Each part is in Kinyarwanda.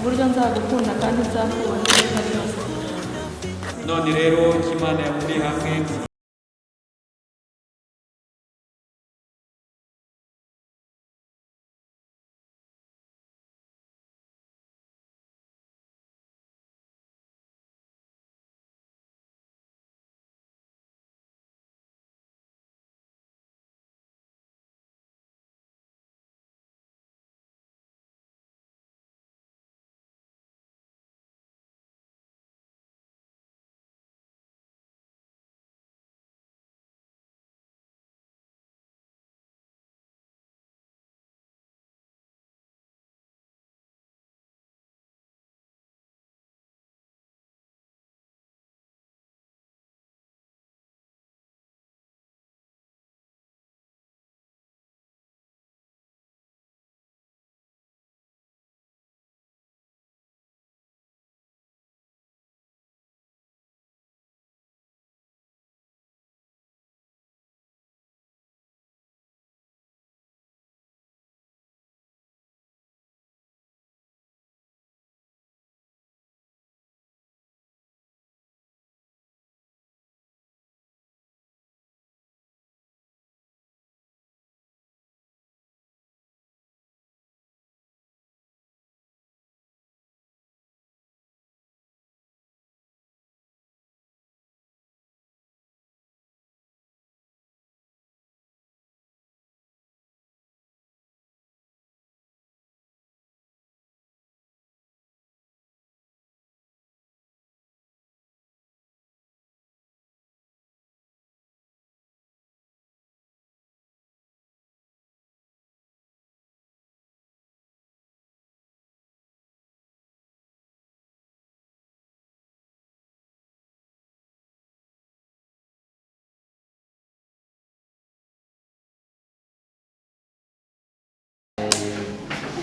buryo nzagukunda kandi nzakubona iteka ryose. none rero Imana yamuri hamwe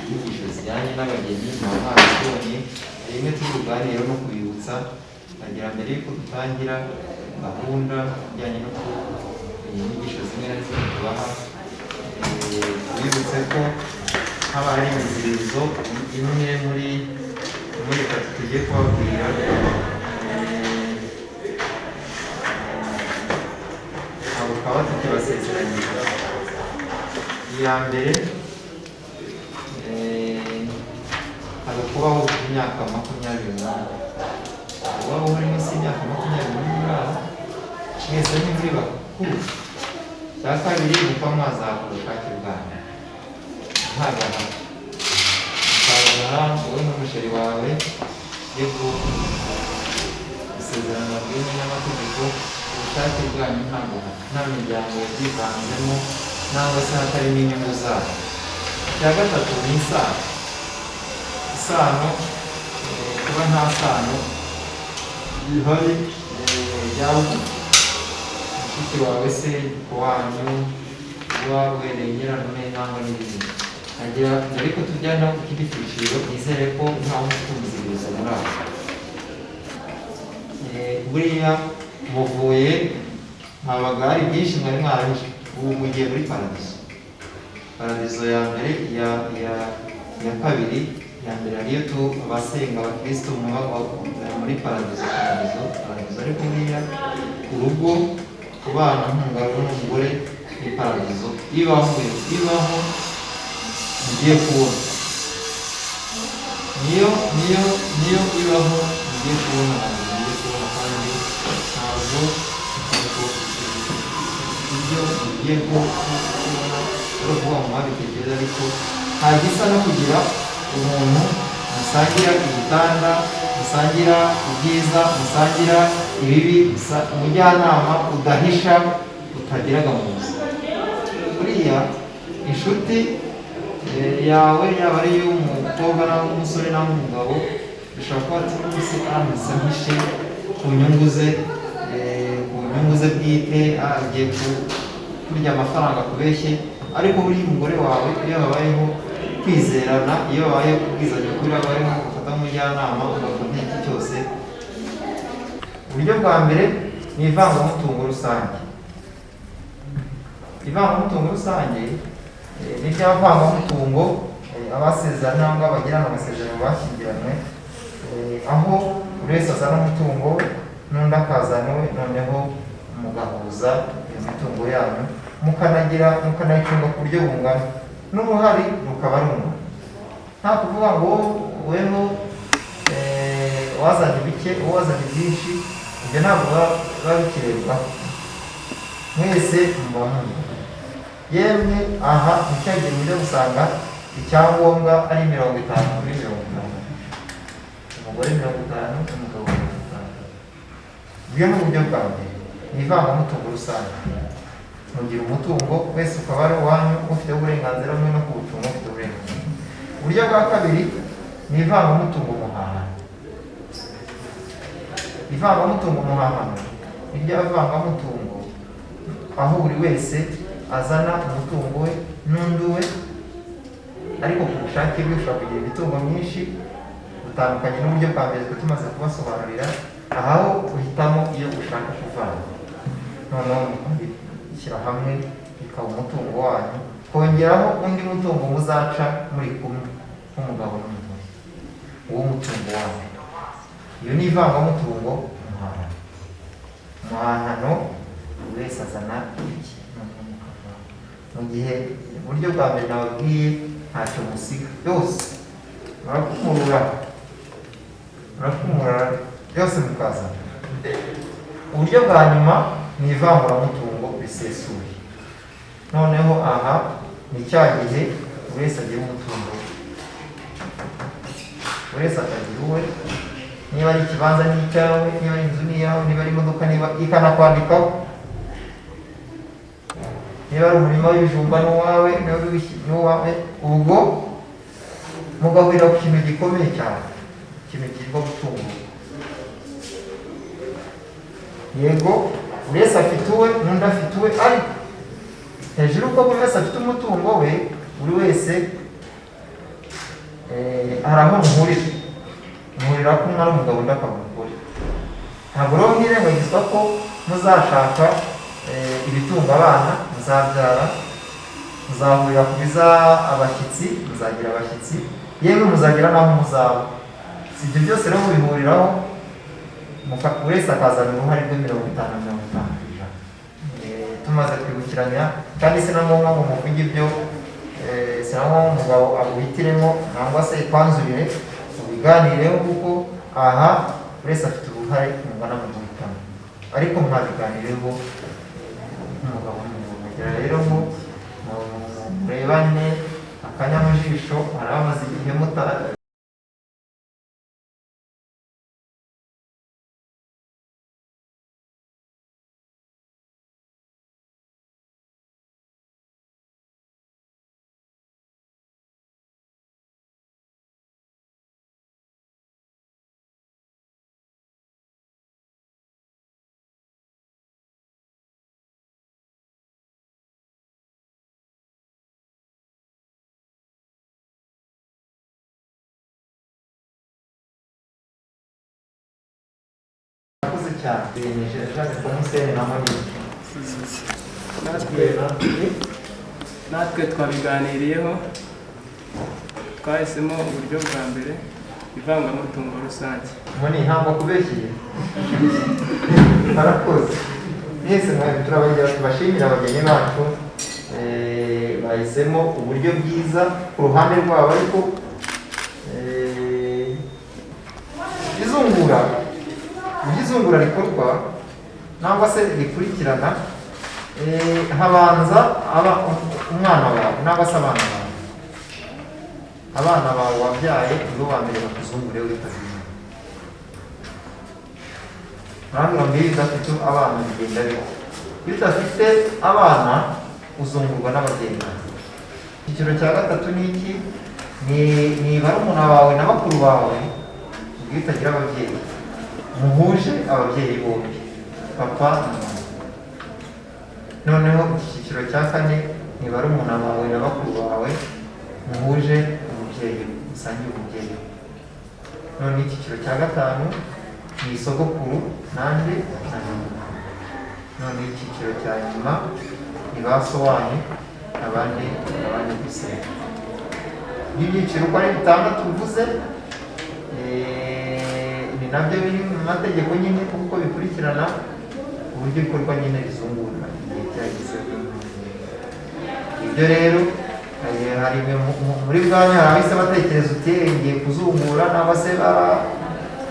inyigisho zijyanye n'abageni baba babibonye, rimwe turuganira no kubibutsa agira mbere yuko dutangira gahunda ijyanye no inyigisho zimwe na zimwe tubaha, tubibutse ko haba hari imiziririzo imwe muri itatu tugiye kubabwira, abo tukaba tukibasezeranyije. iya mbere hari ukubaho imyaka 20, kubaho muri munsi y'imyaka 20 mwese ni muri bakuru. Cya kabiri ni uko mwazakora ubushake bwanyu nta gahama, ukazana wowe n'umusheri wawe yo gusezerana bw'imwe n'amategeko, ubushake bwanyu nta gahama, nta miryango yabyivanzemo nangwa se hatarimo inyungu zabo. Icya gatatu ni isano, kuba nta sano ihari yaba mushiki wawe se wanyu uba uhereye nyirarume nangwa n'ibindi. Ariko tujyana ku kindi cyiciro, nizere ko nta umukunzirizo muri abo. Buriya muvuye habaga hari byinshi mwari mwarangije, ubu mugiye muri paradizo ya mbere, iya kabiri. Ya mbere ariyo abasenga abakristo muri paradizo, ariko buriya urugo kubana nk'umugabo n'umugore ni paradizo ibaho mugiye kubona, niyo ibaho mugiye kubona, kandi ntabwo ibyo mugiye kubona kuvuga mu mabitekerezo, ariko nta gisa no kugira umuntu musangira igitanda, musangira ibyiza, musangira ibibi, umujyanama udahisha utagiraga mu buzima. Buriya inshuti yawe yaba ari iy'umukobwa cyangwa umusore cyangwa umugabo, bishobora kuba ati aramutse ampishe ku nyungu ze bwite, agiye kurya amafaranga kubeshye. Ariko buriya umugore wawe iyo habayeho kwizerana, iyo babaye kubwizanya ukuri, habayeho gufata umujyanama, ugafata iki cyose. Uburyo bwa mbere ni ivangamutungo rusange. Ivangamutungo rusange ni rya vangamutungo abasezerana cyangwa abagirana amasezerano bashyingiranywe, aho buri wese azana umutungo we n'undi akazana we, noneho mugahuza iyo mitungo yanyu mukanayicunga ku buryo bungana, n'uruhari rukaba rungana. Nta kuvuga ngo weho wazanye bike uwo wazanye byinshi, ibyo ntabwo biba bikirebwaho, mwese muba mungana. Yemwe aha nicyagiye mujya gusanga icyangombwa ari 50 kuri 50, umugore 50 umugabo 50. Ibyo ni uburyo bwa mbere, ni ivangamutungo rusange. Mugira umutungo wese ukaba ari uwanyu, ufite uburenganzira bumwe no kuwucunga ufite uburenganzira. Uburyo bwa kabiri ni ivangamutungo muhahano. Ivangamutungo muhahano ni rya vangamutungo aho buri wese azana umutungo we n'undi we, ariko ku bushake bwe ushobora kugira imitungo myinshi bitandukanye n'uburyo bwa mbere twe tumaze kubasobanurira, aho uhitamo iyo ushaka kuvana, noneho mukabishyira hamwe bikaba umutungo wanyu, kongeraho undi mutungo muzaca muri kumwe nk'umugabo n'umugore, uwo mutungo wanyu. Iyo ni ivangamutungo muhahano. Muhahano buri wese azana iki, mu gihe uburyo bwa mbere nababwiye ntacyo musiga, byose murakumurura byose mukazana. Uburyo bwa nyuma ni ivanguramutungo bisesuye. Noneho aha ni cya gihe buri wese agira umutungo, buri wese akagira uwe, niba ari ikibanza ni icyawe, niba ari inzu ni iyawe, niba ari imodoka niba ikanakwandikaho, niba ari umurima w'ibijumba n'uwawe, n'uwawe, ubwo mugahurira ku kintu gikomeye cyane, ikintu cyitwa gutunga. Yego buri wese afite uwe n'undi afite uwe, ariko hejuru uko buri wese afite umutungo we, buri wese hari aho muhurira ko umwe ari umugabo undi akaba umugore. Ntabwo rero mwirengagizwa ko muzashaka ibitunga abana, muzabyara, muzahurira ku biza abashyitsi, muzagira abashyitsi, yewe muzagira n'aho muzaba. Si ibyo byose rero mubihuriraho, buri wese akazana uruhare rwe 50-50 ku ijana. Tumaze kwibukiranya, kandi si na ngombwa ngo muvuge ibyo, si na ngombwa umugabo aguhitiremo cyangwa se ikwanzurire, mubiganireho, kuko aha buri wese afite uruhare rungana mu guhitamo, ariko mwabiganireho umugabo n'umugore. Rero ngo murebane akanya mu jisho, hari abamaze igihe natwe twabiganiriyeho, twahisemo uburyo bwa mbere, ivangamutungo rusange. Muni ntabwo kubeshye barakoze mwese, turabagira tubashimira abageni bacu bahisemo uburyo bwiza ku ruhande rwabo, ariko izungura rikorwa nangwa se rikurikirana, habanza umwana wawe nangwa se abana bawe wabyaye, nibo ba mbere bakuzungure witazima. Ntabwo mbere udafite abana bigenda bite. Iyo udafite abana uzungurwa n'ababyeyi bawe. Icyiciro cya gatatu ni iki? Ni barumuna bawe na bakuru bawe ubwo utagira ababyeyi, muhuje ababyeyi bombi, papa na mama. Noneho icyiciro cya kane ni barumuna bawe na bakuru bawe muhuje umubyeyi, musangiye umubyeyi. None icyiciro cya gatanu ni isogokuru nande na nyina. None icyiciro cya nyuma ni ba so wanyu abandi gusenga. by'ibyiciro uko ari bitandatu bivuze, ni nabyo biri mu mategeko nyine kuko bikurikirana uburyo ikorwa nyine rizungurwa igihe cyageze. Ibyo rero hari muri bwanyu hari abahise batekereza uti ngiye kuzungura cyangwa se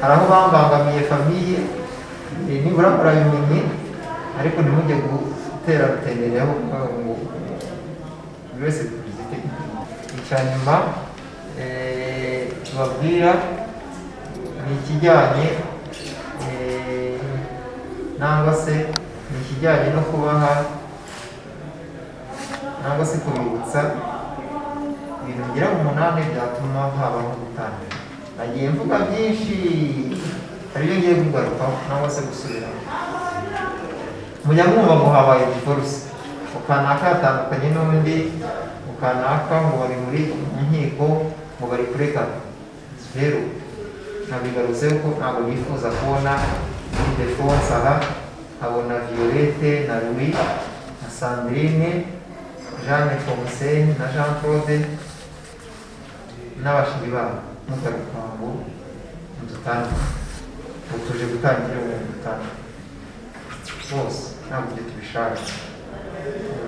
hari aho bambangamiye famiye, nibura murabimenye ariko ntimujye gutera rutendereho ngo buri wese dukurikize itegeko. Icya nyuma tubabwira ni ikijyanye nangwa se ni ikijyanye no kubaha nangwa se kubibutsa ibintu bigera mu 8 byatuma habaho gutangira. Nagiye mvuga byinshi hari ibyo ngiye kugarukaho nangwa se gusubiramo. Mujya mwumva ngo habaye divorce, ukanaka yatandukanye n'undi, ukanaka ngo bari muri nkiko ngo bari kurekana. Rero nabigarutseho ko ntabwo bifuza kubona Ildefonse aha, nkabona Violette na Louis na Sandrine, Jeanne Thompson na Jean Claude n'abashiri babo mugaruka ngo mudutandukane, tuje gutangira ubu mudutandukane bose. Ntabwo ibyo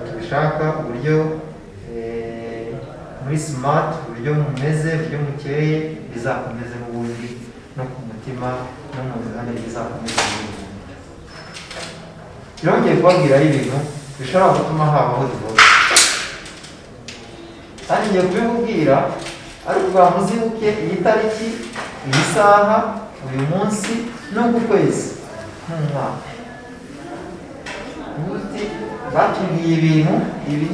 tubishaka uburyo muri smart, uburyo mumeze, uburyo mukeye bizakomeze n'ubundi no ku mutima no mu mihanda bizakomeze n'ubundi. Kirongeye kubabwira ibintu bishobora gutuma habaho divorce, kandi ngiye kubimubwira ariko bamuzibuke iyi tariki, iyi saha, uyu munsi n'uku kwezi n'umwaka. Ubuti batubwiye ibintu ibi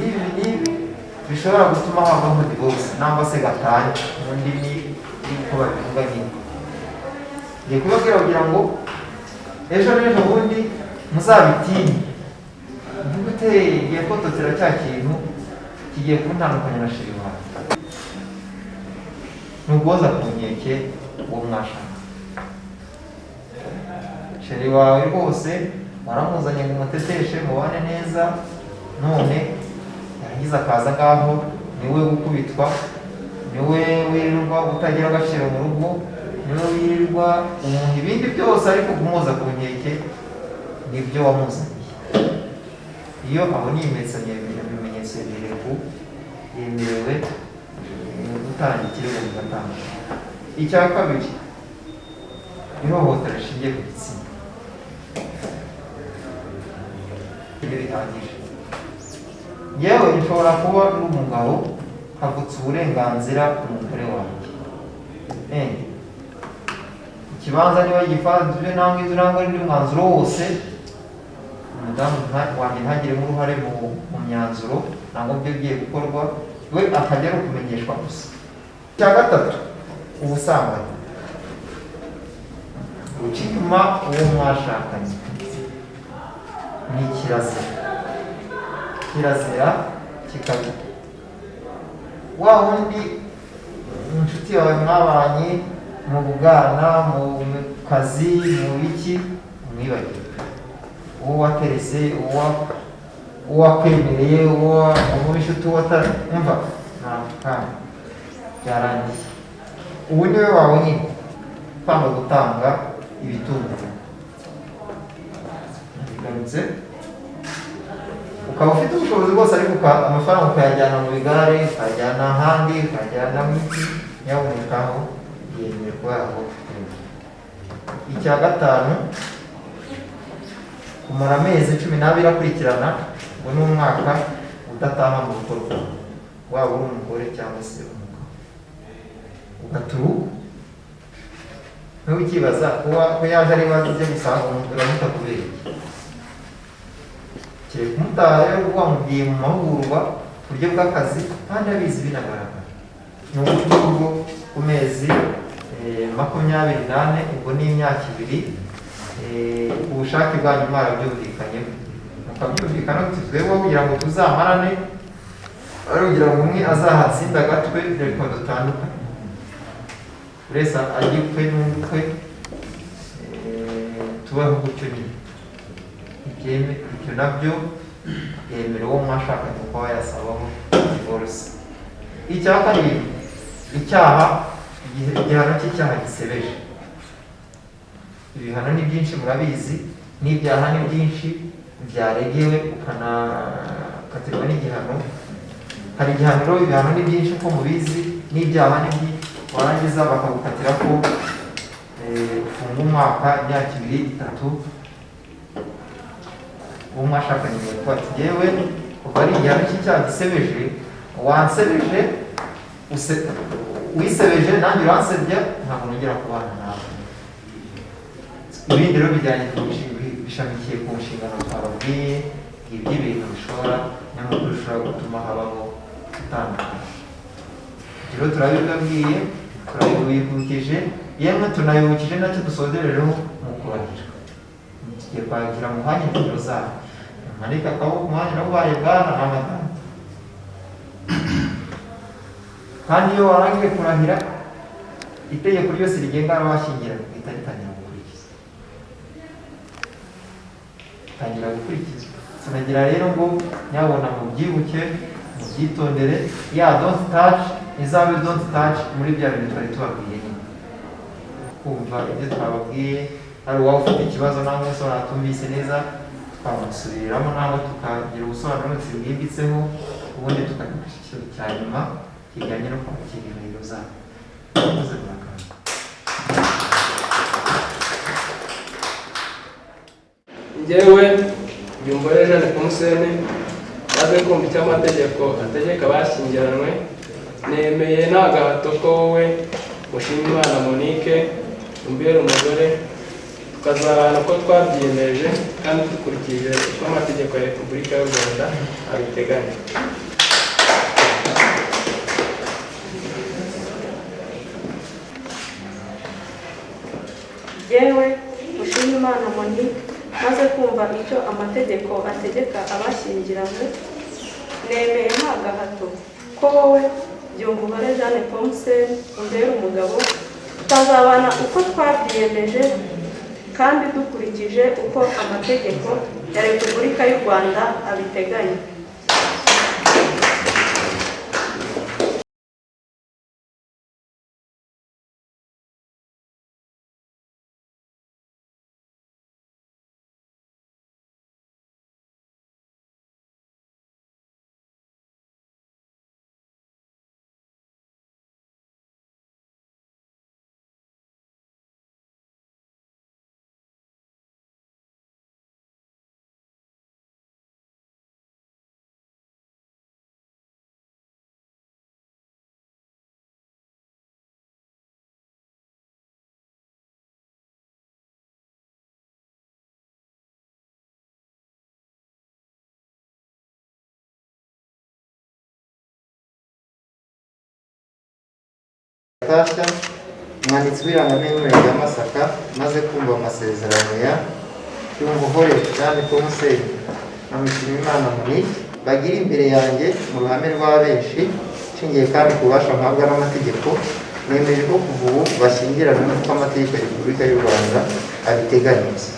bishobora gutuma habaho divorce nangwa se gatanya mu ndimi y'uko babivuga nyine. Ngiye kubabwira kugira ngo ejo n'ejo bundi muzabitinye, mvuge ngiye kototera cya kintu kigiye kuntandukanya na sheri wawe, ntugoza ku nkeke uwo mwashaka. Sheri wawe rwose waramuzanye ngo umuteteshe mubane neza, none yarangiza akaza ngaho niwe gukubitwa, niwe wirirwa utagira agaciro mu rugo, niwe wirirwa umuntu ibindi byose ariko kumuza ku nkeke nibyo wamuzaniye. Iyo abona ibimenyetso yemerewe gutanga ikirego bigatanga. Icya kabiri, ihohotera rishingiye ku gitsina. Ibyo bihagije. Yewe nshobora kuba uri umugabo havutse uburenganzira ku mugore wanjye, ikibanza niba gifanzwe nangwa inzu nangwa n'undi mwanzuro wose, umudamu wanjye ntagiremo uruhare mu myanzuro nangwa byo bigiye gukorwa, we akajya ari ukumenyeshwa gusa. Icya gatatu, ubusambanyi. Guca inyuma uwo mwashakanye ni kirazira kikaba wa wundi inshuti yawe mwabanye mu bugana, mu kazi, mu biki, umwibagirwe. Uwo waterese, uwo wakwemereye, uwo inshuti umva nta byarangiye. Ubu niwe wawe nyine kwanga gutanga ibitungo. Bigarutse ukaba ufite ubushobozi bwose ariko amafaranga ukayajyana mu bigare, ukayajyana ahandi, ukayajyana mu iki, nyabonekaho yemerwa aho. Icya gatanu, kumara amezi 12 akurikirana ngo n'umwaka udataha mu rugo, waba uri umugore cyangwa se umugabo, ugaturuka ntukibaza ko yaje ari ibibazo byo gusanga umugore mutakubereye. Kire kumutaha rero wamubwiye mu mahugurwa uburyo bw'akazi kandi abizi binagaragara. Ni uburyo bwo ku mezi 28, ubwo ni imyaka 2, ubushake bwanyu mwarabyumvikanyeho, mukabyumvikana tuzweho kugira ngo tuzamarane, ari kugira ngo umwe azahatsinda agatwe reka dutandukane, urese agikwe n'undi kwe, tubaho gutyo nyine. Ibyo nabyo yemerewe uwo mwashakanye kuba yasabaho divorce. Icya kabiri, icyaha igihano cy'icyaha gisebeje. Ibihano ni byinshi murabizi, n'ibyaha ni byinshi byaregewe ukanakatirwa n'igihano. Hari igihano rero, ibihano ni byinshi uko mubizi, n'ibyaha ni byinshi, warangiza bakagukatira ko ufunga umwaka, imyaka 2, 3, uwo mwashakanye mwitwa ati yewe kuva ari igihano cy'icyaha gisebeje, wansebeje wisebeje nanjye uransebya, ntabwo nongera kubana nawe. Ibindi rero bijyanye bishamikiye ku nshingano twababwiye, iby'ibintu bishobora nyamukuru bishobora gutuma habaho gutandukana. Rero turabibabwiye, turabibukije, yemwe tunabibukije nacyo dusozerejeho mu kurahira. Tugiye kwakira mu mwanya indahiro zabo. Manika akaboko ku mwanya n'ubaye bwana n'amagana. Kandi iyo warangiye kurahira, itegeko ryose rigenga abashyingiranywe rihita ritangira gukurikizwa. Tunagira rero ngo nyabona mu byibuke, mu byitondere, ya don't touch izabe don't touch muri bya bintu twari tubabwiye nyine. Kumva ibyo twababwiye, hari uwaba ufite ikibazo namwe se wanatumvise neza, twamusubiriramo nangwa tukagira ubusobanuro bwimbitseho, ubundi tukagira icyiciro cya nyuma kijyanye no kwakira indahiro zabo. Murakoze murakoze. Njyewe Byumvuhore Jeanne Pomuseni, maze kumva icyo amategeko ategeka abashyingiranywe, nemeye nta gahato ko wowe Mushimiyimana Monique umbera umugore, tukazabana uko twabyiyemeje kandi dukurikije uko amategeko ya Repubulika y'u Rwanda abiteganya. Yewe Mushimiyimana Monique, maze kumva icyo amategeko ategeka abashyingiranywe, nemeye nta gahato ko wowe Byumvuhore Jeanne Pomuseni umbera umugabo, tukazabana uko twabyiyemeje kandi dukurikije uko amategeko ya Repubulika y'u Rwanda abiteganya. Tasha, umwanditsi w'irangamimerere rya Masaka, maze kumva amasezerano ya Byumvuhore Jeanne Pomuseni na Mushimiyimana Monique bagira imbere yanjye mu ruhame rwa benshi, nshingiye kandi ku bubasha mpabwa n'amategeko, nemeje ko kuva ubu bashyingiranywe nk'uko amategeko ya Repubulika y'u Rwanda abiteganyiriza.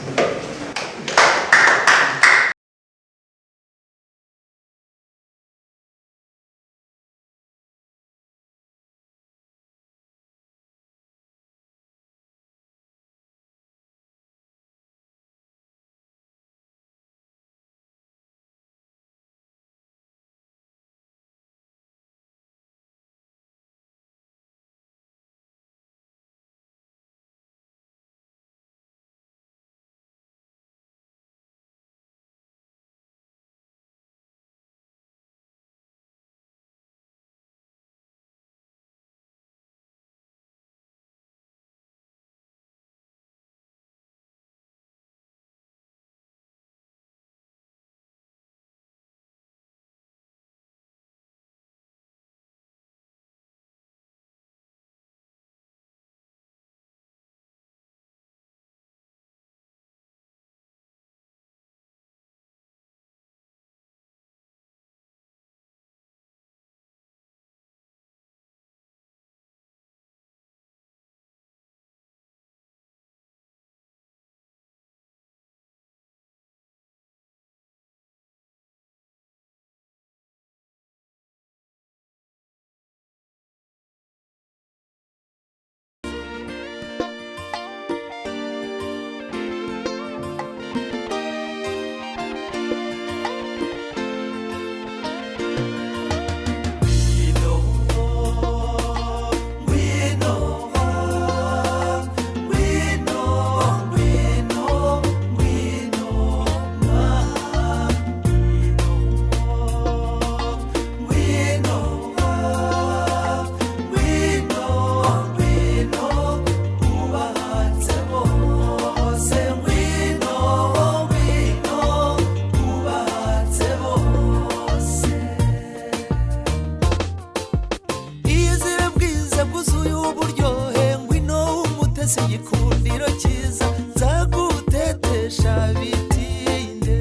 igikundiro cyiza nzagutetesha bitinde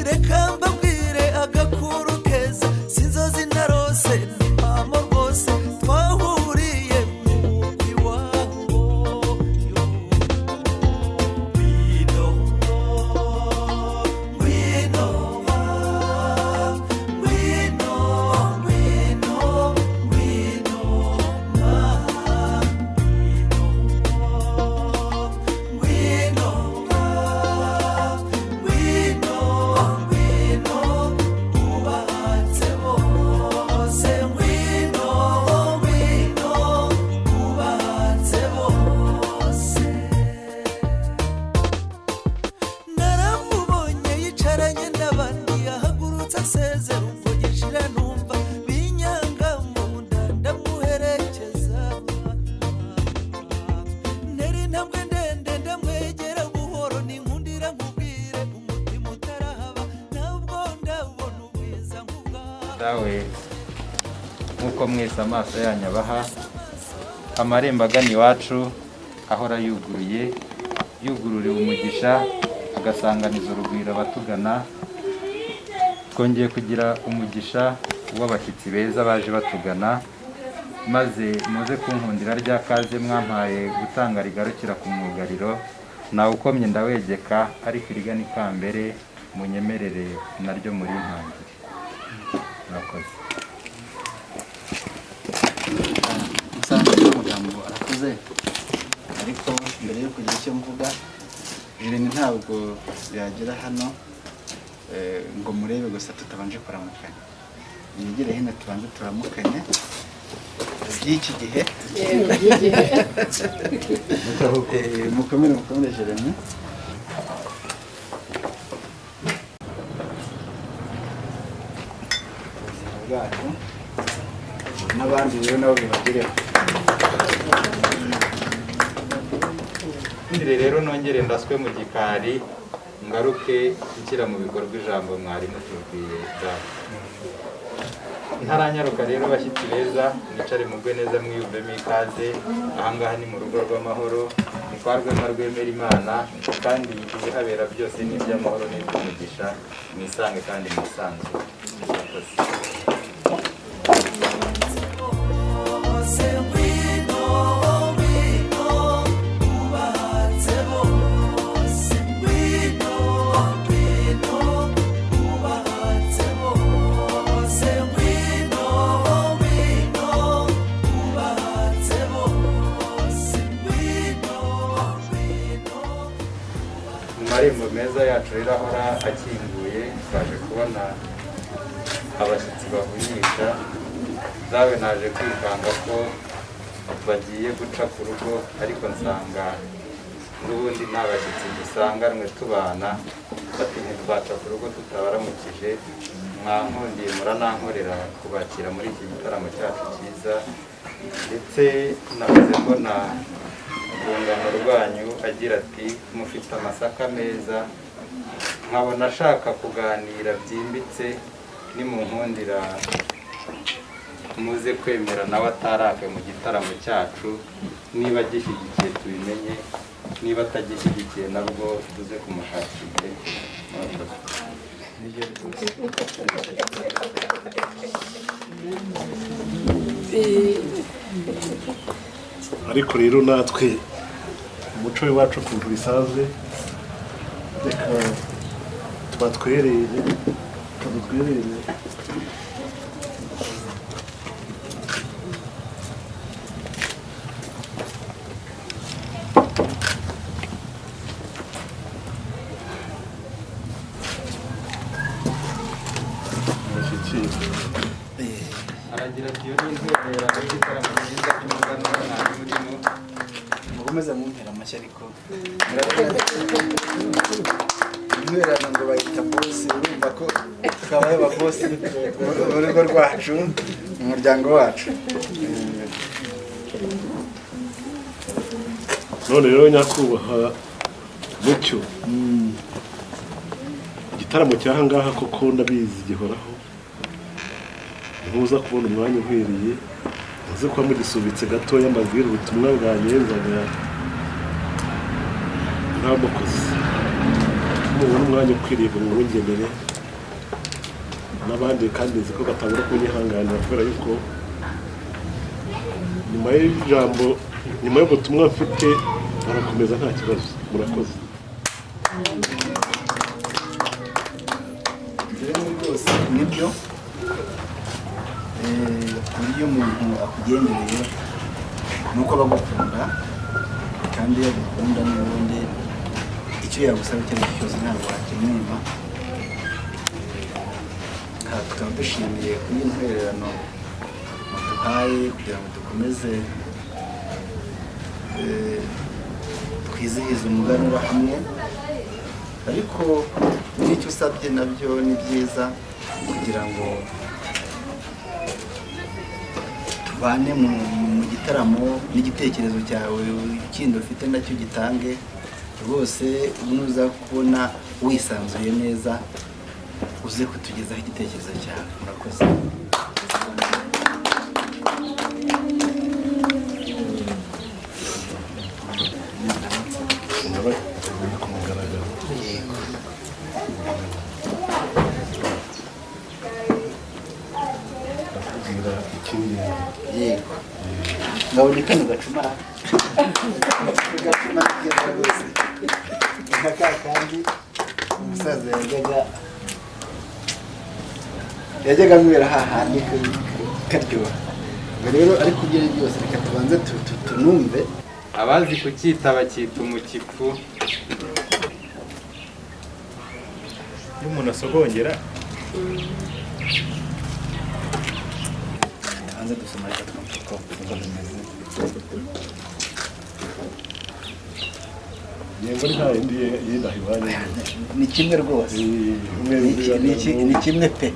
reka mbabwire agakuru keza sinzozi narose impamo rwose twahuriye mu iwabo wino wino wino wino wino wino wino wino ubatse bose wino wino ubatse bose naramubonye yicaranye n'abandi yahagurutse asezera ubwo gishira numva binyanga mu nda ndamuherekeza ntera intambwe ndende ndamwegera buhoro ninkundira nkubwire umutima utarahaba ntabwo ndabona ubwiza nk'ubwawe dawe nk'uko mwese amaso yanyu abaha amarembo agana iwacu ahora yugururiwe umugisha agasanganiza urugwiro abatugana twongeye kugira umugisha w'abashyitsi beza baje batugana maze muze kunkundira rya kaze mwampaye gutanga rigarukira ku mwugariro nawe ukomye ndawegeka ariko irigana ikambere munyemerere naryo muri ntangire murakoze. musanze amagambo arakuze ariko mbere yo kugira icyo mvuga ibintu ntabwo byagera hano ngo murebe gusa tutabanje kuramukanya mwigire hino tubanze turamukanye by'iki gihe mukomere Jeremy ubuzima bwacu n'abandi rero nabo bibagereho. Rero nongere ndaswe mu gikari ngaruke gushyira mu bikorwa ijambo mwarimu tubwiye ntaranyaruka rero bashyitsi beza mwicare mugwe neza mwiyumvemo ikaze ahangaha ni mu rugo rw'amahoro ni kwa Rwema rwemera Imana kandi ibihabera byose ni iby'amahoro n'iby'umugisha mwisange kandi mwisanzure. Amarembo meza yacu rero ahora akinguye twaje kubona abashyitsi bavunyisha zawe naje kwikanga ko bagiye guca ku rugo ariko nsanga n'ubundi nta bashyitsi dusanganwe tubana bati ntitwaca ku rugo tutabaramukije mwankundiye muranankorera kubakira muri iki gitaramo cyacu cyiza ndetse navuze ko na urungano rwanyu agira ati mufite amasaka meza nkabona ashaka kuganira byimbitse nimunkundira muze kwemera nawe atarake mu gitaramo cyacu niba gishyigikiye tubimenye niba atagishyigikiye nabwo tuze kumushakira. ariko rero natwe umuco w'iwacu ukuntu bisanzwe reka tubatwerere aragira ati iyo ni intwerera y'igitaramo cyiza cy'umuganura ntabwo urimo mukomeze mumpera amashyi ariko intwererano ngo bayita bosi urumva ko twabaye ababosi mu rugo rwacu mu muryango wacu. none rero nyakubahwa mucyo igitaramo cy'aha ngaha koko ndabizi gihoraho ntuza kubona umwanya uhwiriye uzi kuba mugisubitse gatoya mbabwira ubutumwa bwanyenzaga nta mukozi mubona umwanya ukwiriye ngo mwungenere n'abandi kandi nzi ko batabura kunyihanganira kubera yuko nyuma y'ijambo nyuma y'ubutumwa mfite barakomeza nta kibazo. Murakoze. rwose nibyo uburyo umuntu akugendereye nuko bagukunda kandi iyo agukunda n'ubundi icyo yagusaba icyo ari cyo cyose ntabwo wakimwima. tukaba dushimiye kuri iyi ntwererano muduhaye kugira ngo dukomeze twizihize umuganura hamwe, ariko n'icyo usabye nabyo ni byiza kugira ngo tubane mu gitaramo n'igitekerezo cyawe kindi ufite nacyo gitange rwose. nuza kubona wisanzuye neza uze kutugezaho igitekerezo cyawe. Murakoze. Yego. Ngabonye kano gacuma. Gacuma kigenda rwose. Nka kandi umusaza yajyaga amwera hahandi karyoha. Rero ariko ibyo ari byose reka tubanze tunumve. Abazi kucyita bacyita umukifu. Iyo umuntu asogongera hanze dusoma reka twumve ko bimeze. Yego nta yindi yidahibanye. Ni kimwe rwose. Ni kimwe pe.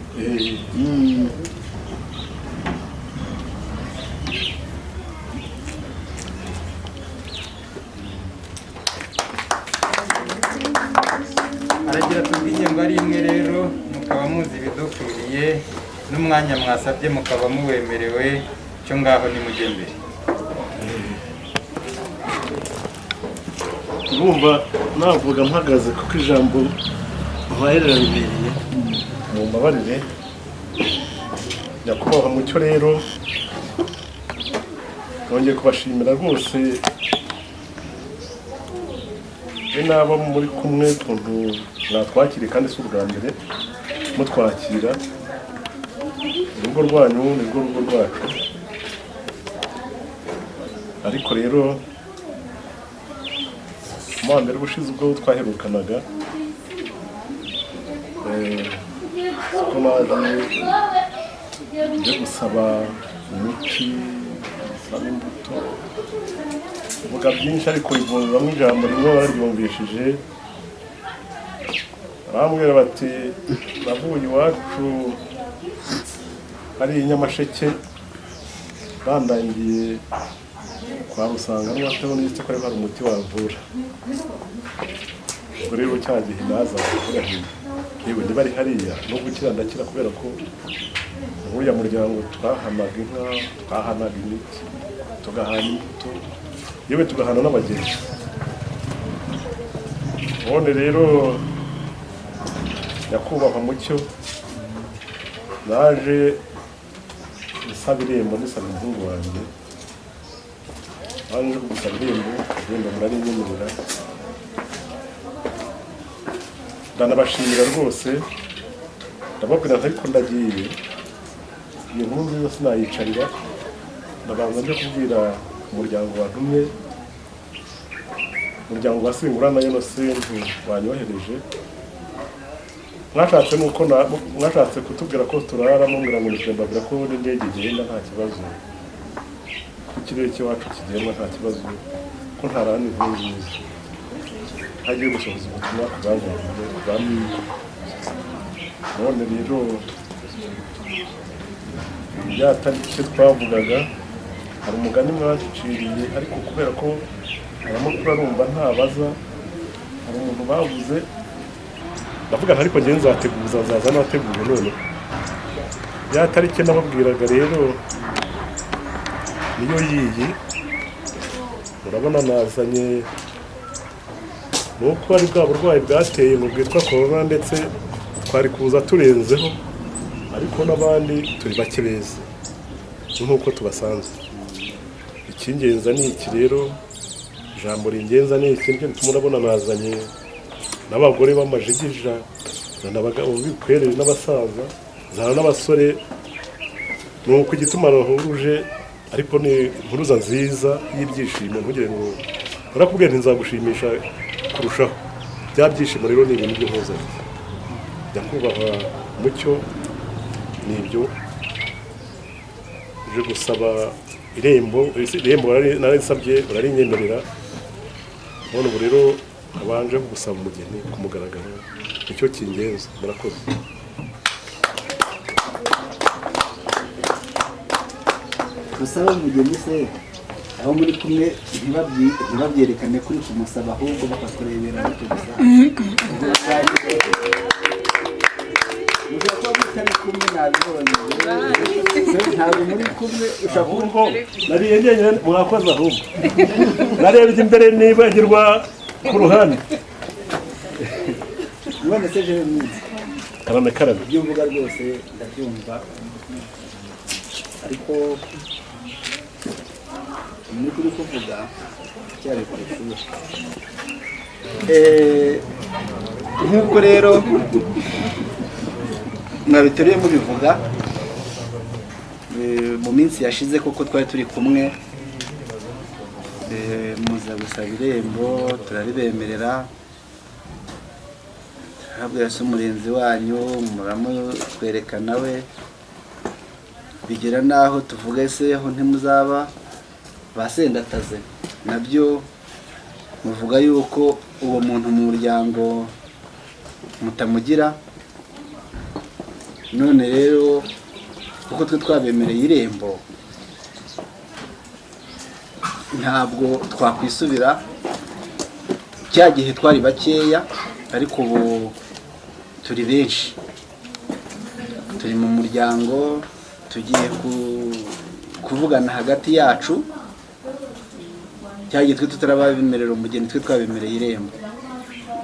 aragira tubwiye ngo ari imwe rero mukaba muzi ibidukwiriye n'umwanya mwasabye mukaba muwemerewe, cyo ngaho nimujye mbere. Urumva navuga mpagaze kuko ijambo ntwahera ribereye mu mbabarire. Nyakubahwa Mucyo rero nongeye kubashimira rwose n'abo muri kumwe ukuntu mwatwakiriye kandi si ubwa mbere mutwakira. Urugo rwanyu ni rwo rugo rwacu, ariko rero mu mbere ubushize ubwo twaherukanaga ko naje gusaba imiti, gusaba imbuto, uvuga byinshi ariko ivururamo ijambo rimwe bararyumvishije. Barambwira bati navuye iwacu hari Nyamasheke bandangiye kwa Rusanga n'uwateho n'icyo ko hari umuti wavura. Ubwo rero cya gihe naza kuvuga nti yewe niba ari hariya no gukira ndakira, kubera ko uriya muryango twahanaga inka, twahanaga imiti, tugahana imbuto, yewe tugahana n'abagenzi. None rero Nyakubahwa Mucyo naje gusaba irembo nisaba umuhungu wanjye, naje gusaba irembo murarinyemerera. Ndanabashimira rwose, ndababwira ariko ndagiye iyi nkuru nziza sinayicarira, ndabanza nje kubwira umuryango wantumye, umuryango wa Singurana Innocent wanyohereje. Mwashatse kutubwira ko turara mumbwira ngo nishembabwira ko n'indege igenda nta kibazo, ko ikirere cy'iwacu kigenda nta kibazo, ko ntarana inkuru nziza hagiye gusohoza ubutumwa ku bantu. None rero ya tariki twavugaga hari umugani mwaciriye, ariko kubera ko abamakuru arumva ntabaza, hari umuntu bavuze ndavuga ariko njye nzateguza nzaza nateguye. None ya tariki nababwiraga rero niyo yiyi murabona nazanye nuko ari bwa burwayi bwateye mu bwitwa corona ndetse twari kuza turenzeho ariko n'abandi turi bake beza nk'uko tubasanze. Icy'ingenza ni iki rero, ijambo ringenza ni iki nibyo bituma urabona nazanye n'abagore b'amajigija, zana abagabo b'ibikwerere n'abasaza, zana n'abasore. Nuko igituma nahuruje ariko ni impuruza nziza y'ibyishimo, ntugire ngo urakubwiye nzagushimisha kurushaho. Bya byishimo rero ni ibintu by'impuruza nyakubahwa Mucyo, ni ibyo uje gusaba irembo narisabye urarinyemerera. None ubu rero abanje gusaba umugeni ku mugaragaro, nicyo kingenza. Murakoze. Gusaba umugeni se aho muri kumwe ntibabyerekane kuri kumusaba, ahubwo bakakurebera nicyo gusa. Mushobora kuba mutari kumwe nabibonye, ntabwo muri kumwe ushobora kuba nariye njyenyine mwakoze, ahubwo narebye imbere nibagirwa ku ruhande. none se jewe mwiza karame ibyo mvuga rwose ndabyumva, ariko muri kuri kuvuga cyari ku ishuri. Nk'uko rero mwabiteruye mubivuga, mu minsi yashize koko twari turi kumwe, muza gusaba irembo turaribemerera, turabwira se umurinzi wanyu muramutwereka nawe, bigera naho tuvuga se aho ntimuzaba basendataze, nabyo muvuga yuko uwo muntu mu muryango mutamugira. None rero kuko twe twabemereye irembo, ntabwo twakwisubira. Cya gihe twari bakeya, ariko ubu turi benshi, turi mu muryango, tugiye kuvugana hagati yacu. Cya gihe twe tutarababemerera umugeni, twe twabemereye irembo.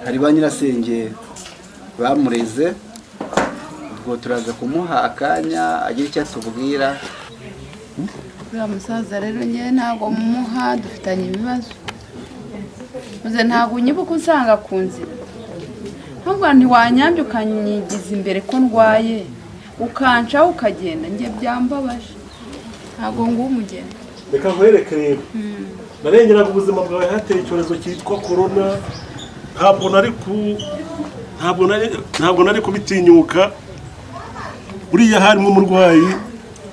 Hari ba nyirasenge bamureze, ubwo turaza kumuha akanya agira icyo atubwira. Uriya musaza rero njyewe ntabwo mumuha, dufitanye ibibazo. Muze ntabwo unyibuka usanga ku nzira, ntabwo ntiwanyambye ukanyigiza imbere ko ndwaye, ukancaho ukagenda, njye byambabaje. Ntabwo nguwo umugeni. Reka nkwereke rero, narengeraga ubuzima bwawe hateye icyorezo cyitwa corona. Ntabwo nari kubitinyuka. Buriya harimo umurwayi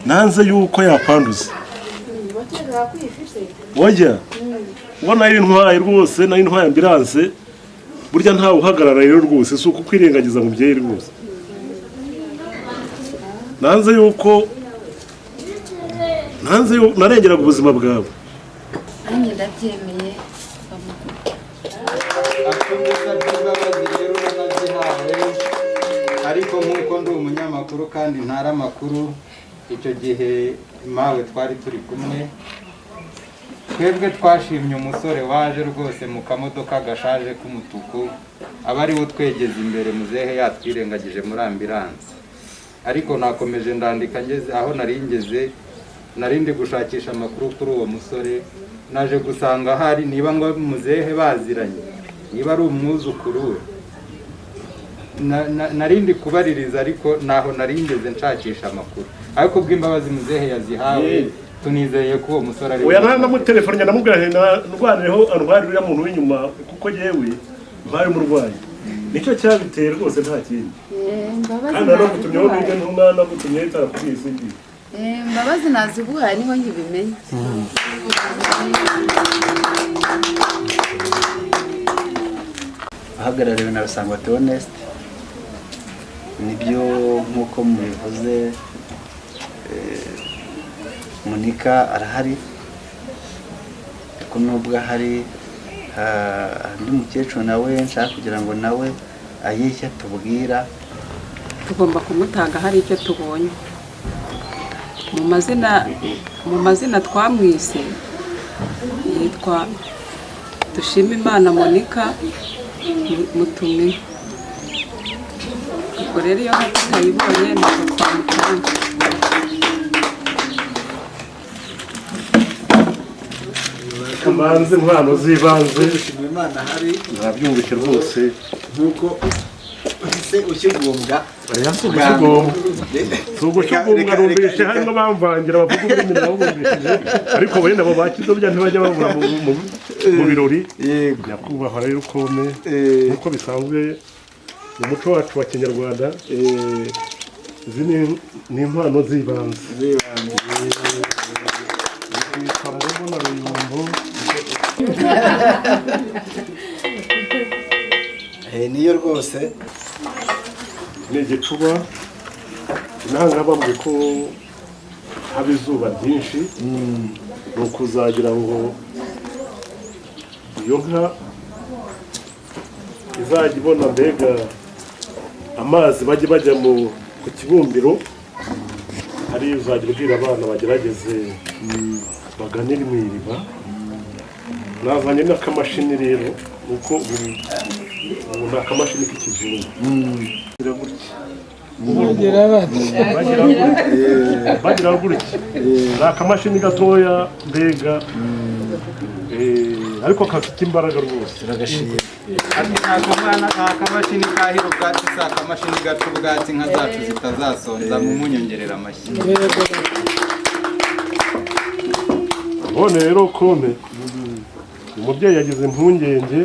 nanze yuko yakwanduza. Wajya ubona ari intwaye rwose, nari intwaye ambulance. Burya ntawe uhagarara rero rwose, si uko kwirengagiza mubyeyi rwose. Nanze yuko narengeraga ubuzima bwawe. Nanjye ndabyemeye. Akomeza by'imbabazi rero nanazihawe, ariko nk'uko ndi umunyamakuru kandi ntari amakuru, icyo gihe mawe twari turi kumwe, twebwe twashimye umusore waje rwose mu kamodoka gashaje k'umutuku, aba ari wo twegeze imbere, muzehe yatwirengagije muri ambulance. Ariko nakomeje ndandika, ngeze aho naringeze, narindi gushakisha amakuru kuri uwo musore, naje gusanga hari niba ngo muzehe baziranye, niba ari umwuzukuru we. Narindi kubaririza, ariko naho naringeze nshakisha amakuru, ariko bw'imbabazi muzehe yazihawe, tunizeye ko uwo musore ari. Oya nanga mu telefone ndamubwira ndwanireho arwari uriya muntu w'inyuma, kuko yewe mbaye umurwayi. Nicyo cyabiteye rwose, nta kindi. Kandi no gutumyeho bige ntumana gutumye itarakubizi ndi. Mbabazi naziguhaye niho ngibimenye. Ahagarariwe na Rusangwa Theoneste, nibyo nk'uko mubivuze, Monika arahari, ariko nubwo ahari undi mukecuru nawe nshaka kugira ngo nawe agire icyo atubwira. Tugomba kumutanga hari icyo tubonye. mu mazina twamwise yitwa Dushimimana Monica Mutumina. Ubwo rero iyo tutayibonye ntabwo twamutanga. Kamanzi impano z'ibanze Imana hari nabyumvise rwose nkuko se ukigombwa ugushigumbwa numvise harimo bamvangira bavuga ururimi nabumvishije ariko bene abo bakizobya ntibajya babura mu birori. Nyakubahwa rero ukome nkuko bisanzwe mu muco wacu wa Kinyarwanda izi ni impano z'ibanze na Ruyumbo niyo rwose ni igicuba inanga bambwiye ko haba izuba ryinshi ni ukuzagira ngo iyo nka izajya ibona mbega amazi bajye bajya ku kibumbiro ariyo uzajya ubwira abana bagerageze baganire mu iriba. Nazanye n'akamashini rero nuko ubu ni akamashini k'ikizungu bagira gutya ni akamashini gatoya mbega ariko kafite imbaraga rwose. akamashini kahira ubwatsi si akamashini gaca ubwatsi inka zacu zitazasonza mu munyongerera amashyi. none rero kome umubyeyi yagize impungenge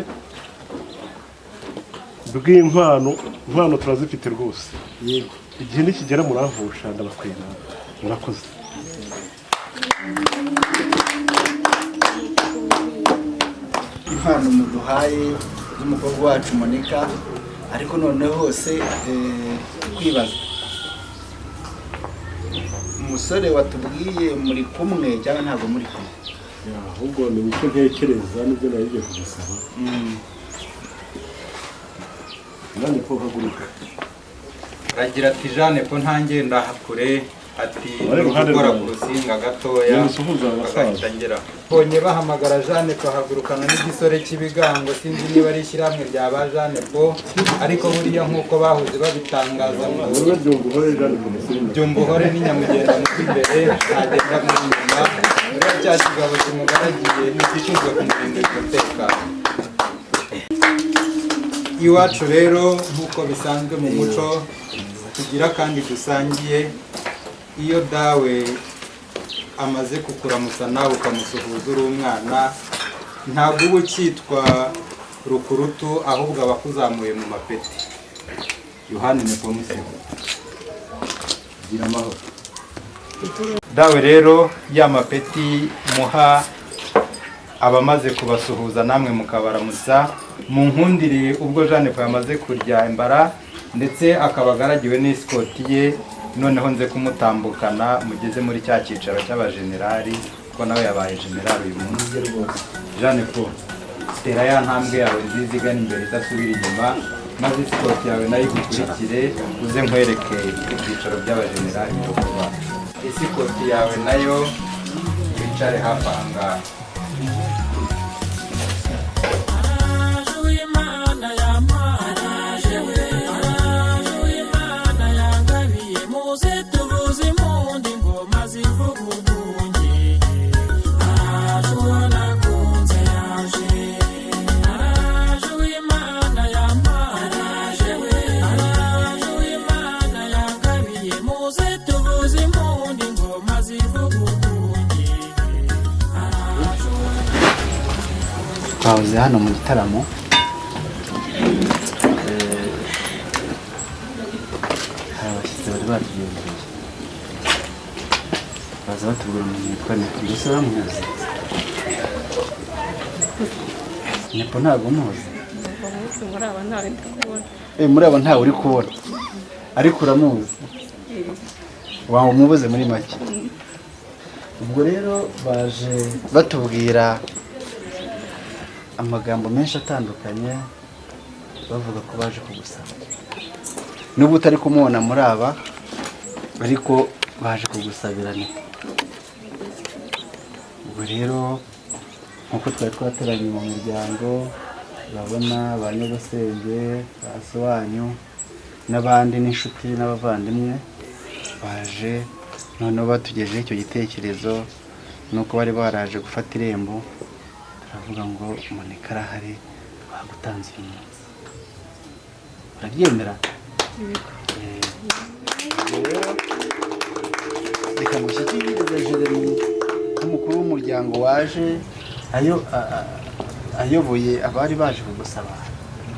bw'impano turazifite rwose. Igihe nikigera muramvusha ndabakwira murakoze. impano muduhaye z'umukobwa wacu Monica, ariko noneho hose kwibaza umusore watubwiye muri kumwe cyangwa ntabwo muri kumwe? Ahubwo ni uko ntekereza nibyo nagiye kumusaba. Nani ko haguruka Agira ati Jeanne ko ntangenda hakure ati gukora ku rusinga gatoya agahita ngera. Bonye bahamagara Jeanne kahagurukana n'igisore cy'ibigango, sinzi niba ari ishyirahamwe rya ba Jeanne po, ariko buriya nk'uko bahuze babitangaza ngo Byumbuhore ni nyamugenda mu imbere agenda mu nyuma rero cya kigabo kimugaragiye n'ishinzwe kumurindira umutekano. Iwacu rero nk'uko bisanzwe mu muco tugira kandi dusangiye, iyo dawe amaze kukuramutsa nawe ukamusuhuza uri umwana ntabwo uba ukitwa rukurutu, ahubwo aba akuzamuye mu mapeti. Yohani Nepomusego gira amahoro. Dawe rero ya mapeti muha abamaze kubasuhuza namwe mukabaramutsa, mu nkundire ubwo Jeanne ko yamaze kurya imbara ndetse akaba agaragiwe n'isikoti ye, noneho nze kumutambukana mugeze muri cya cyicaro cy'abajenerali ko nawe yabaye generali uyu munsi rwose. Jeanne ko tera ya ntambwe yawe nziza igana imbere idasubira inyuma, maze isikoti yawe nayo igukurikire uze nkwereke ibyicaro by'abajenerali byo kuba. Isikoti yawe nayo wicare hafi aha ngaha. Twahoze hano mu gitaramo hari abashyitsi bari batugendereye baza batubwira umuntu witwa Nepo. Mbese uramuzi? Nepo ntabwo umuzi? Muri abo ntawe uri kubona ariko uramuzi, waba umubuze muri make. Ubwo rero baje batubwira amagambo menshi atandukanye bavuga ko baje kugusaba, nubwo utari kumubona muri aba ariko baje kugusabira Nepo. ubwo rero nk'uko twari twateranye mu muryango urabona ba nyogosenge ba so wanyu n'abandi n'inshuti n'abavandimwe baje noneho batugejeho icyo gitekerezo nuko bari baraje gufata irembo turavuga ngo Monica arahari bagutanze uyu munsi urabyemera reka mushyikirize Jeremy nk'umukuru w'umuryango waje ayoboye abari baje kugusaba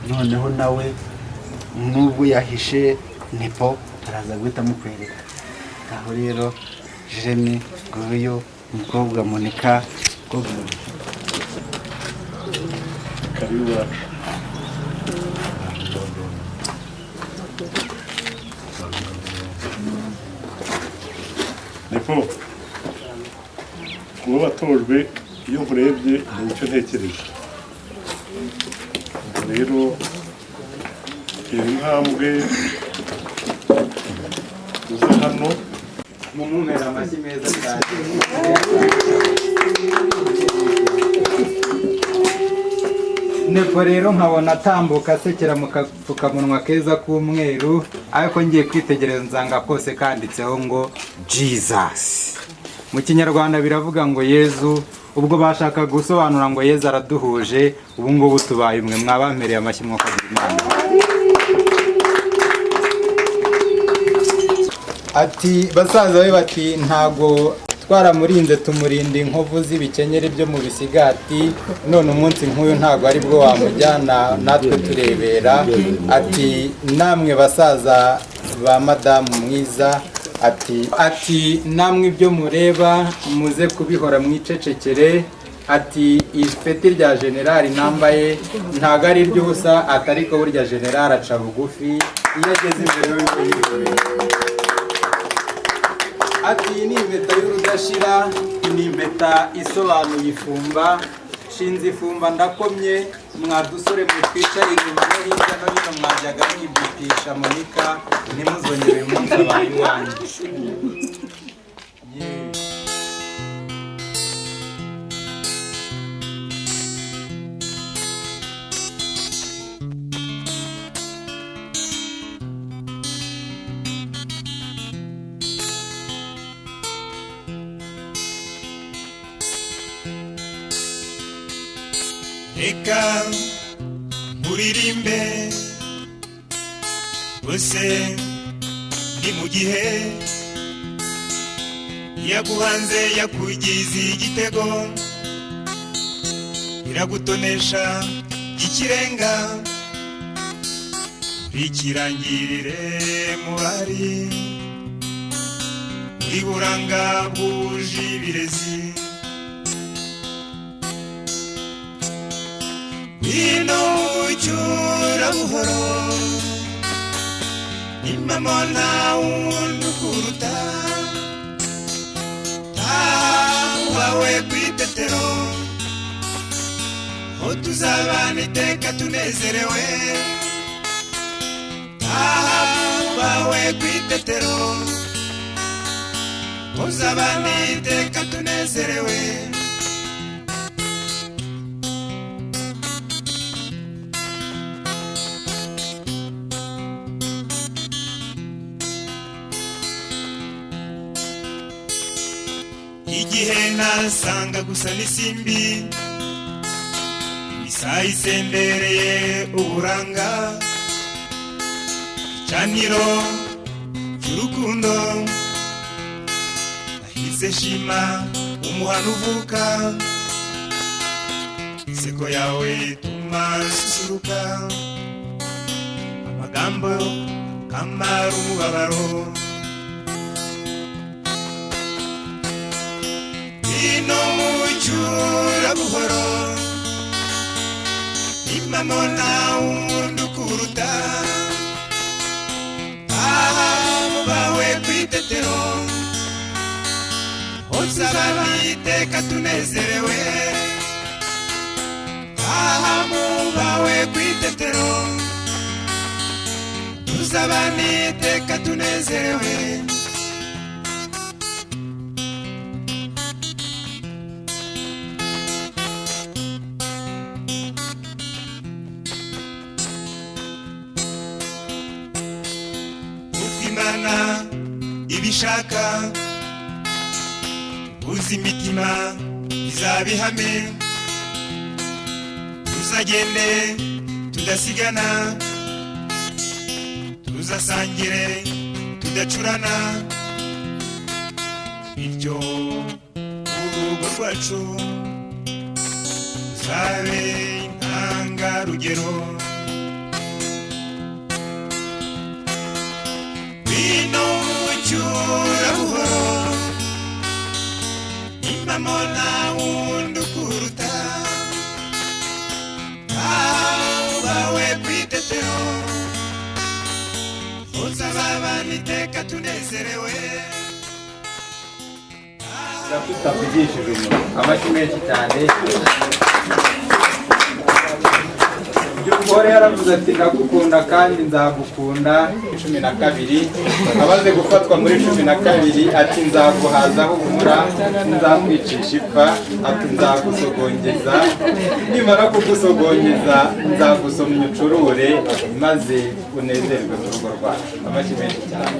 noneho nawe nubwo yahishe nepo araza guhita mukwereka aho rero Jeremy nguyu umukobwa Monica karibu wacu nepo kuba watojwe iyo nkurebye ni icyo ntekereje rero tera intambwe uze hano mumumera amashyi meza cyane Nepo rero nkabona atambuka asekera mu kapfukamunwa keza k'umweru ariko ngiye kwitegereza nsanga kose kanditseho ngo Jesus. Mu kinyarwanda biravuga ngo Yezu, ubwo bashaka gusobanura ngo Yezu araduhuje, ubu ngubu tubaye umwe. Mwabampereye amashyi mwakoze Imana. Ati basaza we bati ntago twaramurinze tumurinda inkovu z'ibikenyeri byo mu bisigati, none umunsi nk'uyu ntago ari bwo wamujyana natwe turebera. Ati namwe basaza ba madamu mwiza, ati namwe ibyo mureba muze kubihora mwicecekere. Ati ipeti rya generali nambaye ntago ari iry'ubusa, atariko burya generali aca bugufi iyo ageze imbere y'ubuyobozi. Ati ni impeta y'urudashira, ni impeta isobanuye ifumba, shinze ifumba ndakomye, mwadusore mwitwicare inyuma no hirya no hino mwajyaga mwibyitisha Monica, ntimuzongere uyu munsi abaye iwanyu. Reka nkuririmbe bose ni mu gihe yaguhanze yakugize igitego iragutonesha ikirenga bikirangirire muhari uri buranga bwuje ibirezi ino ucyura buhoro impamo nta wundi ukuruta tawe ku itetero aho tuzabana iteka tunezerewe tawe ku itetero tuzabana iteka tunezerewe. Igihe nasanga gusa n'isimbi isaha isendereye uburanga icaniro cy'urukundo ahise shima umuhano uvuka inseko yawe ituma susuruka amagambo kamara umubabaro ino mucyura buhoro impamo nta wundi ukuruta bawe ku itetero uzabana iteka tunezerewe bawe ku itetero tuzabana iteka tunezerewe. nibishaka uzi imitima izabihame tuzagende tudasigana tuzasangire tudacurana bityo urugo rwacu zabe intangarugero bino cyura buhoro impamo nta wundi ukuruta bawe kwitetero uzababana iteka tunezerewe tutavugishije umuntu amashyi menshi cyane Byumvuhore yaravuze ati ndagukunda kandi nzagukunda 12 abaze gufatwa muri 12 ati nzaguhazaho humura nzakwicisha ipfa ati nzagusogongeza nimara kugusogongeza nzagusomya ucurure maze unezerwe mu rugo rwacu amashyi menshi cyane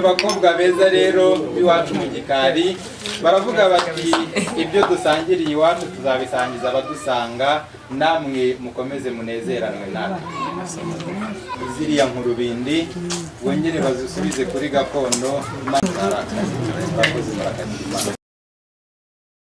bakobwa beza rero iwacu mu gikari baravuga bati ibyo dusangiriye iwacu tuzabisangiza abadusanga namwe mukomeze munezeranwe natwe ziriya nkurubindi wongere bazisubize kuri gakondo maze murakagira Imana